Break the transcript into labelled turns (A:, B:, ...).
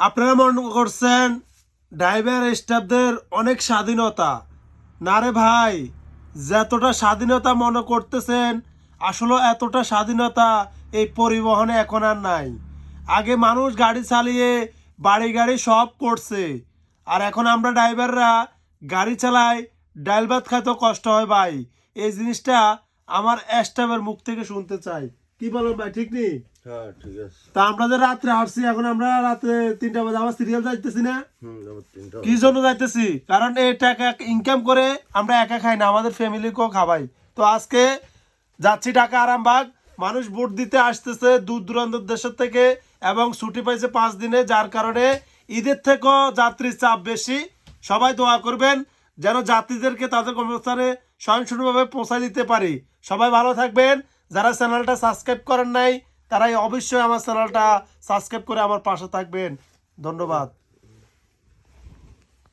A: আপনারা মনে করছেন ড্রাইভার স্টাফদের অনেক স্বাধীনতা, না রে ভাই। যতটা স্বাধীনতা মনে করতেছেন আসলে এতটা স্বাধীনতা এই পরিবহনে এখন আর নাই। আগে মানুষ গাড়ি চালিয়ে বাড়ি গাড়ি সব করছে, আর এখন আমরা ড্রাইভাররা গাড়ি চালাই, ডাল ভাত খাইতেও কষ্ট হয় ভাই। এই জিনিসটা আমার স্টাফের মুখ থেকে শুনতে চাই। কি বলেন ভাই, ঠিক নেই?
B: হ্যাঁ ঠিক আছে।
A: তা আমরা যে রাত্রে আসছি, এখন আমরা রাত্রে 3টা বাজে আমার সিরিয়াল যাইতেছি না।
B: আবার 3টা
A: কি জন্য যাইতেছি? কারণ এই টাকা ইনকাম করে আমরা একা খাই না, আমাদের ফ্যামিলিকেও খাওয়াই। তো আজকে যাচ্ছি ঢাকা আরামবাগ। মানুষ ভোট দিতে আসতেছে দূর দূরান্ত দেশের থেকে, এবং ছুটি পাইছে 5 দিনে, যার কারণে ঈদের থেকেও যাত্রীর চাপ বেশি। সবাই দোয়া করবেন যেন যাত্রীদেরকে তাদের কর্মস্থানে স্বয়ংসম্পূর্ণভাবে পৌঁছায় দিতে পারি। সবাই ভালো থাকবেন। যারা চ্যানেলটা সাবস্ক্রাইব করেন নাই তারাই অবশ্যই আমার চ্যানেলটা সাবস্ক্রাইব করে আমার পাশে থাকবেন। ধন্যবাদ।